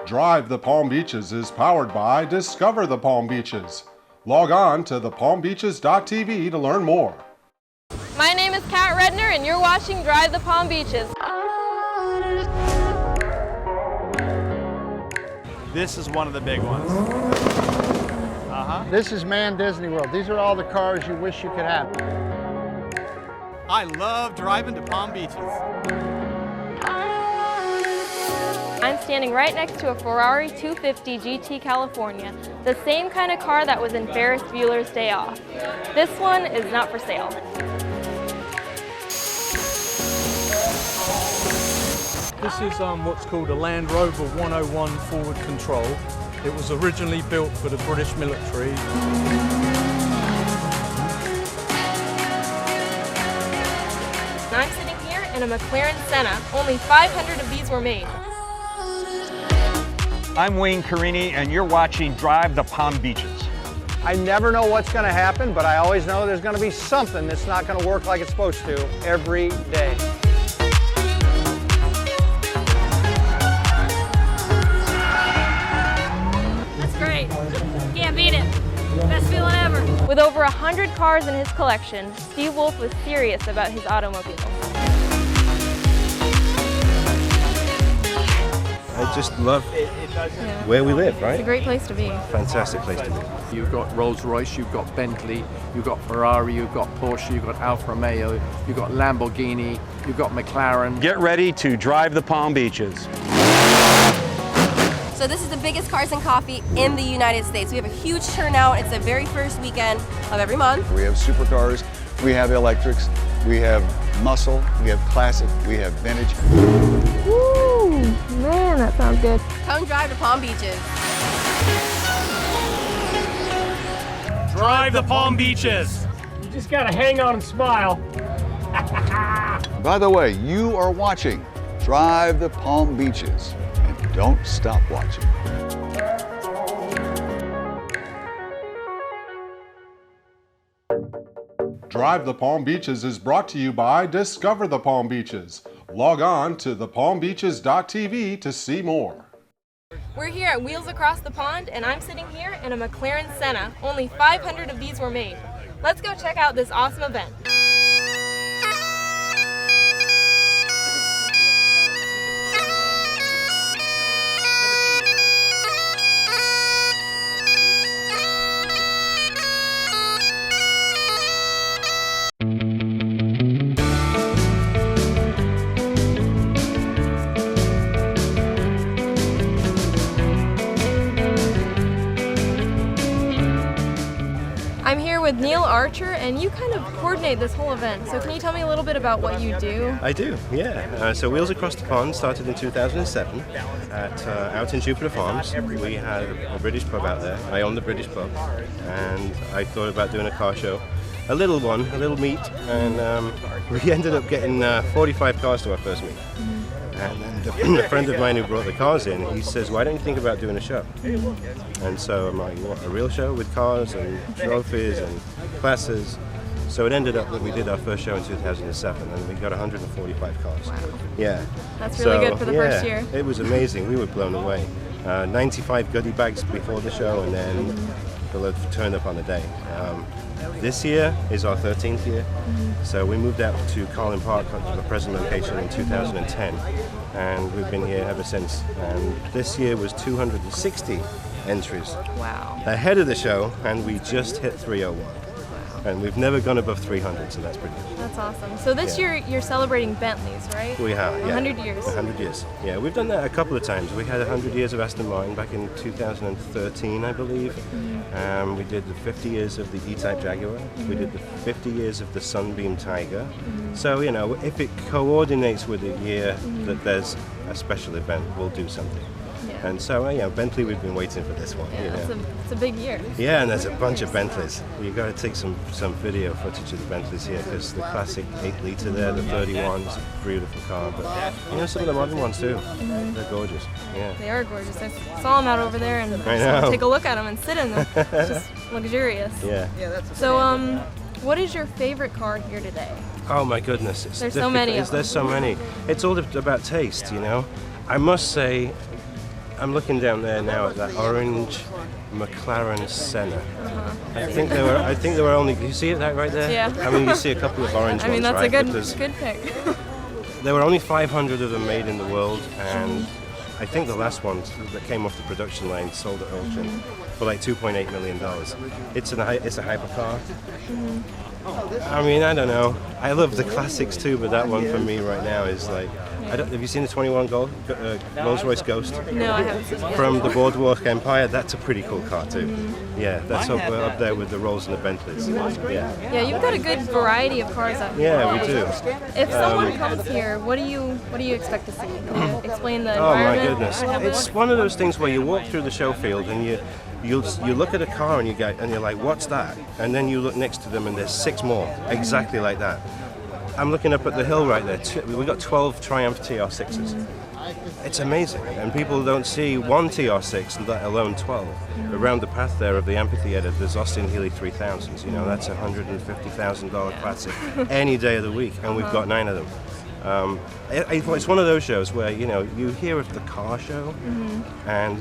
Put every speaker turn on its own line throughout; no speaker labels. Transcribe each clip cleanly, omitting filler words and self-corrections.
Drive the Palm Beaches is powered by Discover the Palm Beaches. Log on to thepalmbeaches.tv to learn more.
My name is Kat Redner and you're watching Drive the Palm Beaches.
This is one of the big ones.
This is Man Disney World. These are all the cars you wish you could have.
I love driving to Palm Beaches.
I'm standing right next to a Ferrari 250 GT California, the same kind of car that was in Ferris Bueller's Day Off. This one is not for sale.
This is what's called a Land Rover 101 forward control. It was originally built for the British military.
I'm sitting here in a McLaren Senna. Only 500 of these were made.
I'm Wayne Carini, and you're watching Drive the Palm Beaches.
I never know what's going to happen, but I always know there's going to be something that's not going to work like it's supposed to every day.
That's great. Can't beat it. Best feeling ever. With over 100 cars in his collection, Steve Wolf was serious about his automobile.
I just love where we live, right?
It's a great place to be.
Fantastic place to be.
You've got Rolls-Royce, you've got Bentley, you've got Ferrari, you've got Porsche, you've got Alfa Romeo, you've got Lamborghini, you've got McLaren.
Get ready to drive the Palm Beaches.
So this is the biggest Cars and Coffee in the United States. We have a huge turnout. It's the very first weekend of every month.
We have supercars, we have electrics, we have muscle, we have classic, we have vintage.
Woo! Man, that sounds good.
Come drive to Palm Beaches.
Drive the Palm Beaches.
You just gotta hang on and smile.
By the way, you are watching Drive the Palm Beaches, and don't stop watching.
Drive the Palm Beaches is brought to you by Discover the Palm Beaches. Log on to thepalmbeaches.tv to see more.
We're here at Wheels Across the Pond, and I'm sitting here in a McLaren Senna. Only 500 of these were made. Let's go check out this awesome event. I'm here with Neil Archer, and you kind of coordinate this whole event. So can you tell me a little bit about what you do?
I do, yeah. So Wheels Across the Pond started in 2007 out in Jupiter Farms. We had a British pub out there. I own the British pub, and I thought about doing a car show. A little one, a little meet, and we ended up getting 45 cars to our first meet. And then a friend of mine who brought the cars in, he says, why don't you think about doing a show? And so I'm like, what, a real show with cars and trophies and classes? So it ended up that we did our first show in 2007 and we got 145 cars.
Wow.
Yeah.
That's really good for the first year.
It was amazing. We were blown away. 95 goodie bags before the show, and then the load turned up on the day. This year is our 13th year, so we moved out to Carlin Park, the present location, in 2010, and we've been here ever since. And this year was 260 entries.
Wow.
Ahead of the show, and we just hit 301. And we've never gone above 300, so that's pretty good.
That's awesome. So this year you're celebrating Bentleys, right?
We have, yeah.
100 years.
100 years. Yeah, we've done that a couple of times. We had 100 years of Aston Martin back in 2013, I believe. We did the 50 years of the E-Type Jaguar. We did the 50 years of the Sunbeam Tiger. So, you know, if it coordinates with the year that there's a special event, we'll do something.
Yeah.
And so, you know, Bentley, we've been waiting for this one.
Yeah, it's a big year.
Yeah, and there's a bunch of Bentleys. You've got to take some video footage of the Bentleys here, because the classic 8-litre there, the 31's a beautiful car. But, you know, some of the modern ones too. They're gorgeous. Yeah.
They are gorgeous. I saw them out over there, and I just want to take a look at them and sit in them. It's just luxurious.
Yeah.
So, what is your favorite car here today?
Oh my goodness.
There's so many of them.
There's so many. It's all about taste, you know. I must say, I'm looking down there now at that orange McLaren Senna. I think there were only. You see it right there?
Yeah.
I mean, you see a couple of orange ones,
that's
right?
a good pick.
There were only 500 of them made in the world, and I think the last one that came off the production line sold at auction for like $2.8 million. It's a hypercar. I mean, I don't know. I love the classics too, but that one for me right now is like. Have you seen the 21 Rolls-Royce Ghost?
No, I haven't seen it.
From the Boardwalk Empire, that's a pretty cool car too. Yeah, that's up there with the Rolls and the Bentleys.
Yeah, you've got a good variety of cars up here.
Yeah, we do.
If someone comes here, what do you expect to see? Can you explain the
Oh my
environment?
goodness! It's one of those things where you walk through the show field and you look at a car and you're like, what's that? And then you look next to them and there's 6 more exactly like that. I'm looking up at the hill right there. We've got 12 Triumph TR6s. It's amazing, and people don't see one TR6, let alone 12. Around the path there of the amphitheater, there's Austin Healey 3000s. You know, that's a $150,000 classic any day of the week, and we've got 9 of them. It's one of those shows where you hear of the car show, and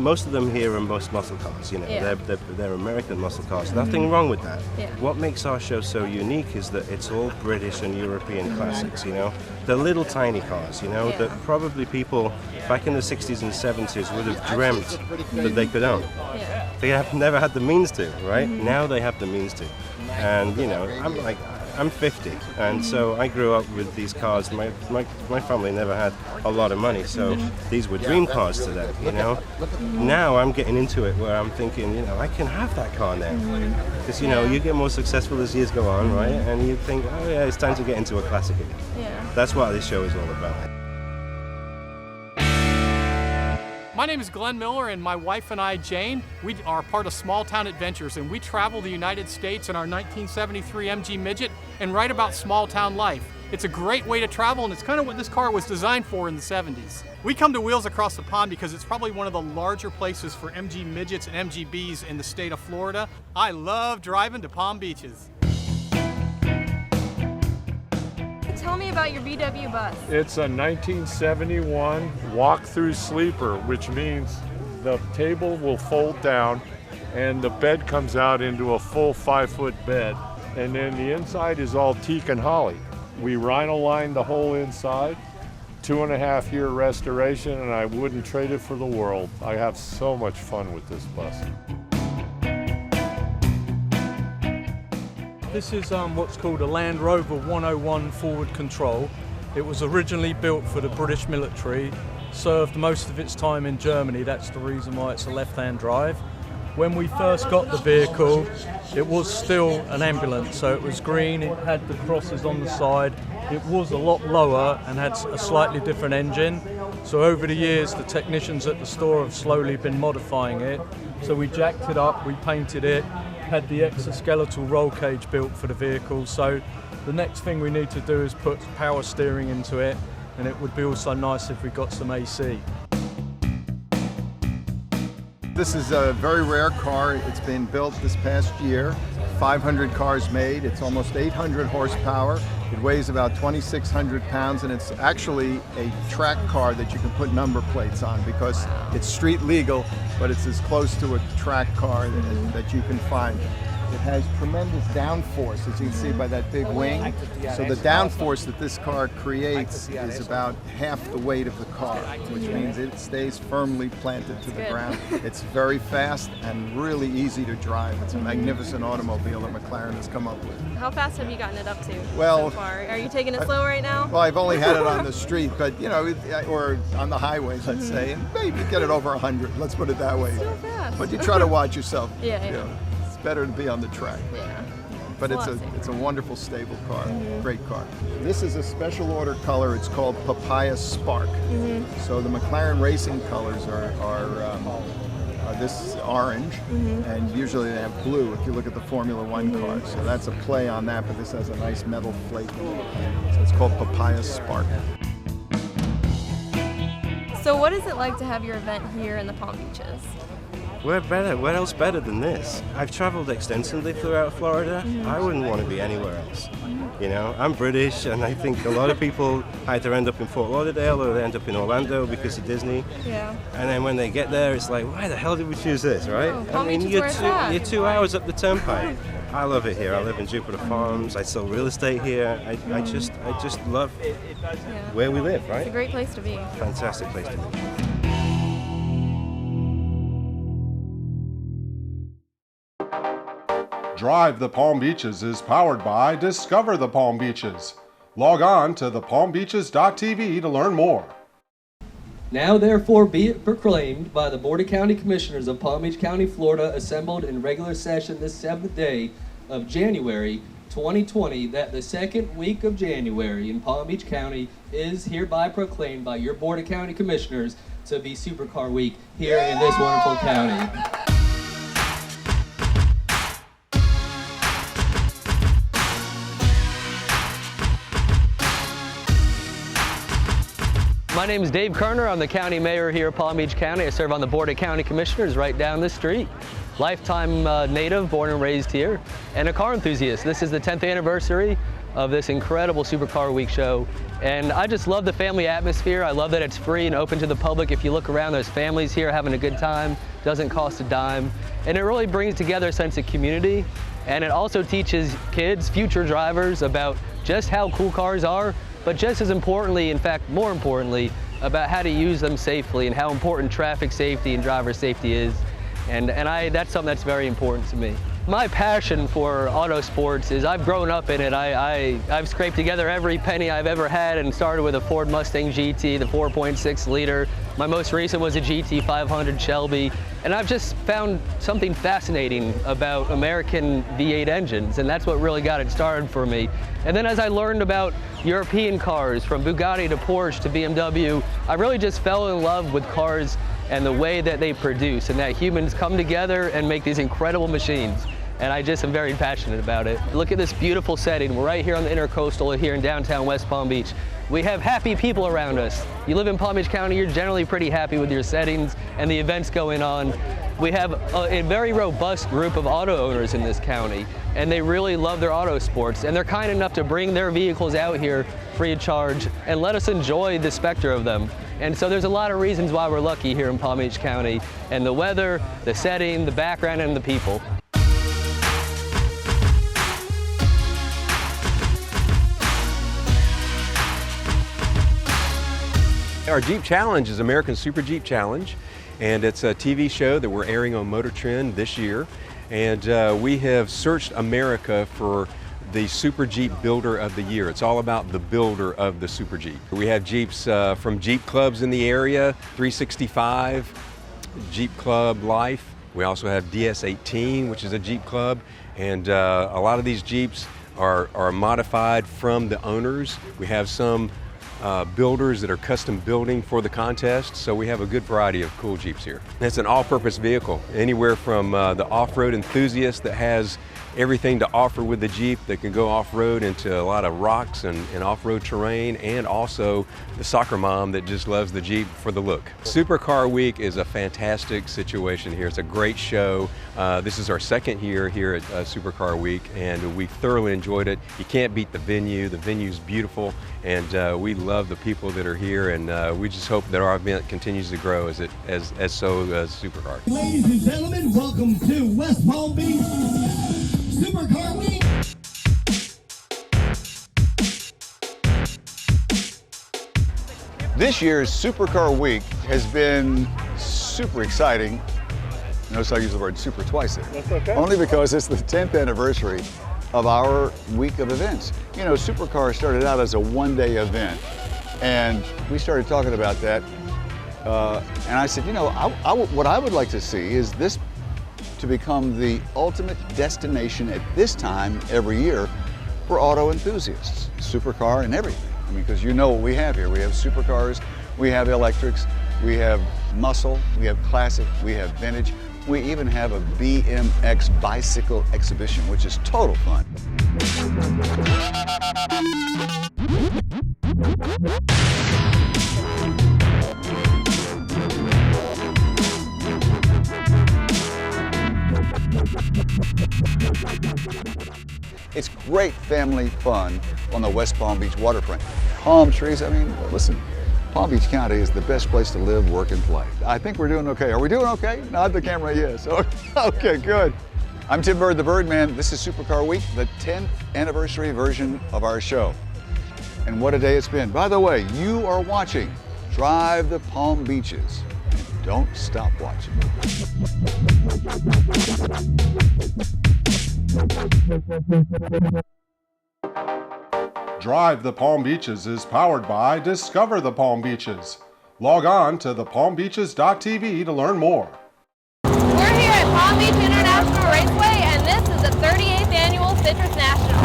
most of them here are muscle cars. They're American muscle cars. Nothing wrong with that. What makes our show so unique is that it's all British and European classics. They're little tiny cars. That probably people back in the 60s and 70s would have dreamt that they could own. They have never had the means to. Right now they have the means to, and I'm 50, and so I grew up with these cars. My family never had a lot of money, so these were dream cars to them, Now I'm getting into it where I'm thinking, I can have that car now. Because, you get more successful as years go on, right? And you think, oh yeah, it's time to get into a classic again. That's what this show is all about.
My name is Glenn Miller, and my wife and I, Jane, we are part of Small Town Adventures, and we travel the United States in our 1973 MG Midget and write about small town life. It's a great way to travel, and it's kind of what this car was designed for in the 70s. We come to Wheels Across the Pond because it's probably one of the larger places for MG Midgets and MGBs in the state of Florida. I love driving to Palm Beaches.
Tell me about your VW bus.
It's a 1971 walk-through sleeper, which means the table will fold down and the bed comes out into a full 5-foot bed. And then the inside is all teak and holly. We rhino-lined the whole inside, 2.5-year restoration, and I wouldn't trade it for the world. I have so much fun with this bus.
This is what's called a Land Rover 101 forward control. It was originally built for the British military, served most of its time in Germany. That's the reason why it's a left-hand drive. When we first got the vehicle, it was still an ambulance, so it was green, it had the crosses on the side, it was a lot lower and had a slightly different engine. So over the years, the technicians at the store have slowly been modifying it. So we jacked it up, we painted it, had the exoskeletal roll cage built for the vehicle. So the next thing we need to do is put power steering into it, and it would be also nice if we got some AC.
This is a very rare car. It's been built this past year. 500 cars made. It's almost 800 horsepower. It weighs about 2,600 pounds, and it's actually a track car that you can put number plates on because it's street legal, but it's as close to a track car that you can find. It has tremendous downforce, as you can see by that big wing. So the downforce that this car creates is about half the weight of the car, which means it stays firmly planted to the ground. It's very fast and really easy to drive. It's a magnificent automobile that McLaren has come up with.
How fast have you gotten it up to
so
far? Are you taking it slow right now?
Well, I've only had it on the street, but or on the highways, let's say, and maybe get it over 100. Let's put it that way.
So fast.
But you try to watch yourself.
Yeah.
Better to be on the track.
Yeah.
But it's a wonderful, stable car. Great car. This is a special order color. It's called Papaya Spark. So the McLaren racing colors are this orange, and usually they have blue if you look at the Formula One cars. So that's a play on that, but this has a nice metal flake. So it's called Papaya Spark.
So what is it like to have your event here in the Palm Beaches?
Where else better than this? I've traveled extensively throughout Florida. I wouldn't want to be anywhere else. You know, I'm British, and I think a lot of people either end up in Fort Lauderdale or they end up in Orlando because of Disney.
Yeah.
And then when they get there, it's like, why the hell did we choose this, right?
Oh, Palm Beach is where it's at.
You're 2 hours up the turnpike. I love it here. I live in Jupiter Farms. I sell real estate here. I just love where we live, right?
It's a great place to be.
Fantastic place to be.
Drive the Palm Beaches is powered by Discover the Palm Beaches. Log on to thepalmbeaches.tv to learn more.
Now therefore be it proclaimed by the Board of County Commissioners of Palm Beach County, Florida, assembled in regular session this 7th day of January 2020, that the second week of January in Palm Beach County is hereby proclaimed by your Board of County Commissioners to be Supercar Week here in this wonderful county. My name is Dave Kerner. I'm the county mayor here at Palm Beach County. I serve on the Board of County Commissioners right down the street. Lifetime native, born and raised here, and a car enthusiast. This is the 10th anniversary of this incredible Supercar Week show. And I just love the family atmosphere. I love that it's free and open to the public. If you look around, there's families here having a good time. Doesn't cost a dime. And it really brings together a sense of community. And it also teaches kids, future drivers, about just how cool cars are, but just as importantly, in fact, more importantly, about how to use them safely and how important traffic safety and driver safety is. And that's something that's very important to me. My passion for auto sports is I've grown up in it. I've scraped together every penny I've ever had and started with a Ford Mustang GT, the 4.6 liter. My most recent was a GT 500 Shelby. And I've just found something fascinating about American V8 engines, and that's what really got it started for me. And then as I learned about European cars, from Bugatti to Porsche to BMW, I really just fell in love with cars and the way that they produce, and that humans come together and make these incredible machines. And I just am very passionate about it. Look at this beautiful setting. We're right here on the Intercoastal here in downtown West Palm Beach. We have happy people around us. You live in Palm Beach County, you're generally pretty happy with your settings and the events going on. We have a very robust group of auto owners in this county, and they really love their auto sports, and they're kind enough to bring their vehicles out here free of charge and let us enjoy the specter of them. And so there's a lot of reasons why we're lucky here in Palm Beach County, and the weather, the setting, the background, and the people.
Our Jeep Challenge is American Super Jeep Challenge, and it's a TV show that we're airing on Motor Trend this year. And we have searched America for the Super Jeep Builder of the Year. It's all about the builder of the Super Jeep. We have Jeeps from Jeep clubs in the area, 365, Jeep Club Life. We also have DS18, which is a Jeep club. And a lot of these Jeeps are modified from the owners. We have some builders that are custom building for the contest, so we have a good variety of cool Jeeps here. It's an all-purpose vehicle, anywhere from the off-road enthusiast that has everything to offer with the Jeep, that can go off-road into a lot of rocks and off-road terrain, and also the soccer mom that just loves the Jeep for the look. Supercar Week is a fantastic situation here. It's a great show. This is our second year here at Supercar Week, and we thoroughly enjoyed it. You can't beat the venue. The venue's beautiful, and we love the people that are here, and we just hope that our event continues to grow as Supercar.
Ladies and gentlemen, welcome to West Palm Beach Supercar Week.
This year's Supercar Week has been super exciting. Notice I use the word super twice there.
That's okay.
Only because it's the 10th anniversary of our week of events. You know, Supercar started out as a one-day event, and we started talking about that. And I said, you know, what I would like to see is this to become the ultimate destination at this time every year for auto enthusiasts, supercar and everything. I mean, because you know what we have here. We have supercars, we have electrics, we have muscle, we have classic, we have vintage. We even have a BMX bicycle exhibition, which is total fun. great family fun on the West Palm Beach waterfront. Palm trees, I mean, listen, Palm Beach County is the best place to live, work, and play. I think we're doing okay. Are we doing okay? Nod the camera, yes. Okay, good. I'm Tim Bird, the Birdman. This is Supercar Week, the 10th anniversary version of our show. And what a day it's been. By the way, you are watching Drive the Palm Beaches. And don't stop watching.
Drive the Palm Beaches is powered by Discover the Palm Beaches. Log on to thepalmbeaches.tv to learn more.
We're here at Palm Beach International Raceway, and this is the 38th Annual Citrus National.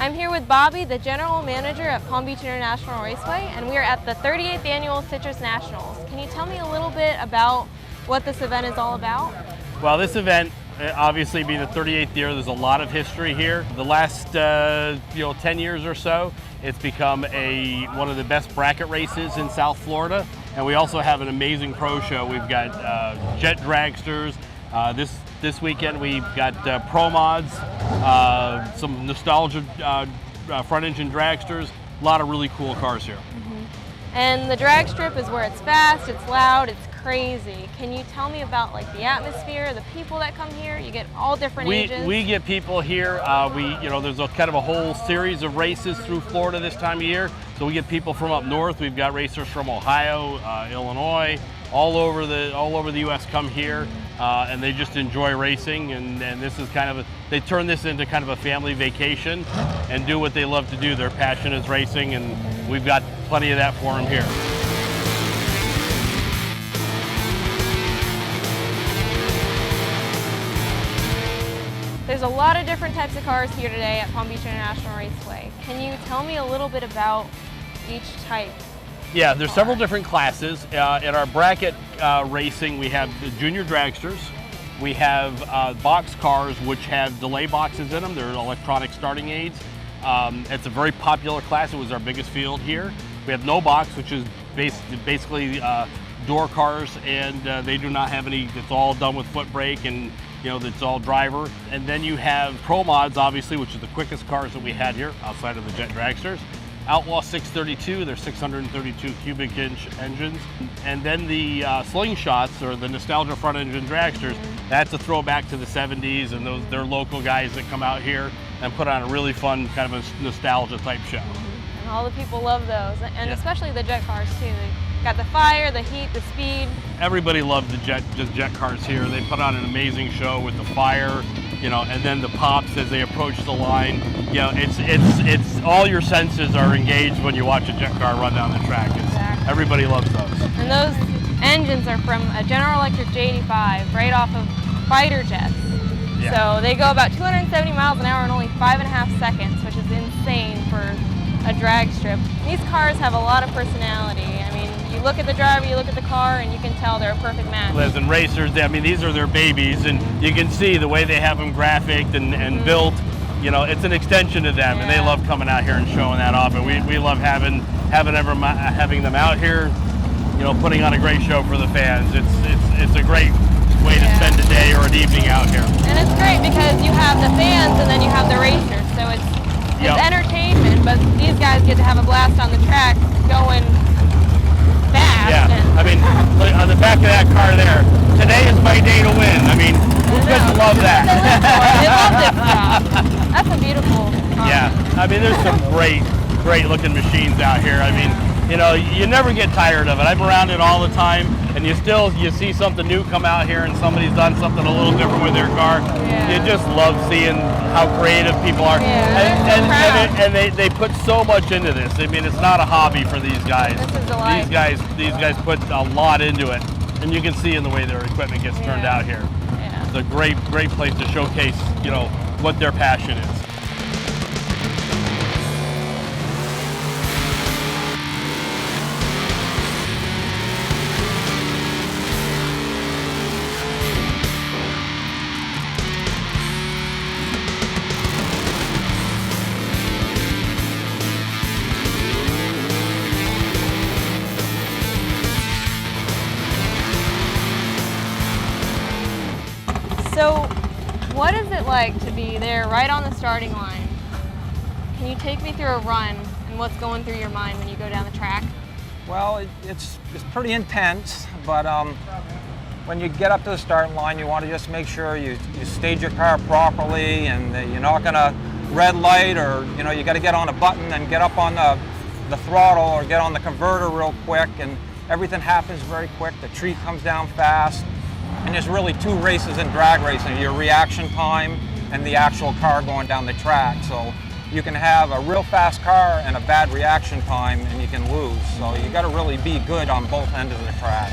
I'm here with Bobby, the General Manager at Palm Beach International Raceway, and we are at the 38th Annual Citrus Nationals. Can you tell me a little bit about what this event is all about?
Well, this event, obviously being the 38th year, there's a lot of history here. The last 10 years or so, it's become one of the best bracket races in South Florida, and we also have an amazing pro show. We've got jet dragsters. This weekend we've got pro mods, some nostalgia front engine dragsters, a lot of really cool cars here.
And the drag strip is where it's fast, it's loud, it's crazy. Can you tell me about like the atmosphere, the people that come here? You get all different ages.
We get people here. There's kind of a whole series of races through Florida this time of year. So we get people from up north. We've got racers from Ohio, Illinois, all over the U.S. come here. And they just enjoy racing, and this is they turn this into kind of a family vacation and do what they love to do. Their passion is racing, and we've got plenty of that for them here.
There's a lot of different types of cars here today at Palm Beach International Raceway. Can you tell me a little bit about each type?
Yeah, there's several different classes. In our bracket racing, we have the junior dragsters. We have box cars, which have delay boxes in them. They're electronic starting aids. It's a very popular class. It was our biggest field here. We have no box, which is basically door cars, and they do not have any. It's all done with foot brake, and it's all driver. And then you have pro mods, obviously, which is the quickest cars that we had here outside of the jet dragsters. Outlaw 632, they're 632 cubic inch engines. And then the slingshots, or the nostalgia front engine dragsters, that's a throwback to the 70s, and they're local guys that come out here and put on a really fun kind of a nostalgia type show.
And all the people love those, and especially the jet cars too. They got the fire, the heat, the speed.
Everybody loved the jet cars here. They put on an amazing show with the fire, and then the pops as they approach the line. It's all your senses are engaged when you watch a jet car run down the track.
Exactly.
Everybody loves those.
And those engines are from a General Electric J85, right off of fighter jets. Yeah. So they go about 270 miles an hour in only 5.5 seconds, which is insane for a drag strip. These cars have a lot of personality. I mean, you look at the driver, you look at the car, and you can tell they're a perfect match.
Listen, racers, these are their babies, and you can see the way they have them graphicked and built. It's an extension of them, and they love coming out here and showing that off. And we love having them out here, putting on a great show for the fans. It's a great way to spend a day or an evening out here.
And it's great because you have the fans and then you have the racers, so it's entertainment, but these guys get to have a blast on the track going fast.
Yeah, I mean, on the back of that car there, today is my day to win. I mean, who doesn't love that?
They love this stuff. That's a beautiful car.
Yeah, I mean, there's some great looking machines out here. I mean, you never get tired of it. I'm around it all the time, and you see something new come out here, and somebody's done something a little different with their car. You just love seeing how creative people are, and they put so much into this. I mean, it's not a hobby for these guys.
This is a life.
These guys put a lot into it, and you can see in the way their equipment gets turned out here. It's a great place to showcase, what their passion is.
So, what is it like to be there right on the starting line? Can you take me through a run and what's going through your mind when you go down the track?
Well, it's pretty intense, but when you get up to the starting line, you want to just make sure you stage your car properly, and that you're not going to red light, or you got to get on a button and get up on the throttle or get on the converter real quick, and everything happens very quick. The tree comes down fast, and there's really two races in drag racing: your reaction time and the actual car going down the track. So you can have a real fast car and a bad reaction time, and you can lose. So you got to really be good on both ends of the track.